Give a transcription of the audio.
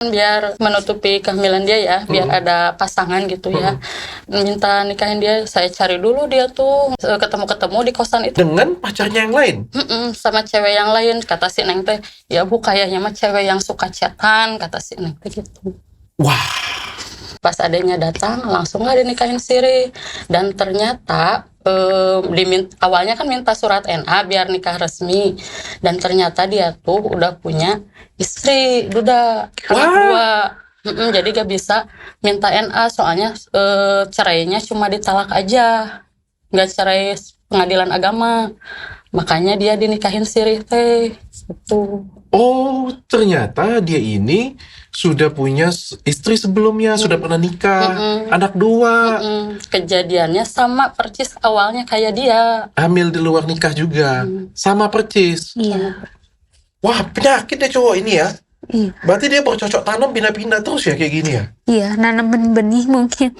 biar menutupi kehamilan dia ya, biar ada pasangan gitu ya. Minta nikahin dia, saya cari dulu dia tuh ketemu-ketemu di kosan itu. Dengan pacarnya yang lain? Sama cewek yang lain, kata si Neng teh. Ya bu, kayaknya mah cewek yang suka chatan, kata si Neng teh gitu. Wah. Pas adanya datang, langsung gak dinikahin siri. Dan ternyata awalnya kan minta surat NA biar nikah resmi. Dan ternyata dia tuh udah punya istri, duda, anak 2. Jadi gak bisa minta NA, soalnya cerainya cuma ditalak aja, gak cerai pengadilan agama. Makanya dia dinikahin siri teh gitu. Oh, ternyata dia ini sudah punya istri sebelumnya, sudah pernah nikah, anak 2. Kejadiannya sama persis awalnya kayak dia. Hamil di luar nikah juga, sama persis. Iya. Wah, penyakit deh cowok ini ya. Iya. Berarti dia bercocok tanam pindah-pindah terus ya kayak gini ya? Iya, nanamin benih mungkin.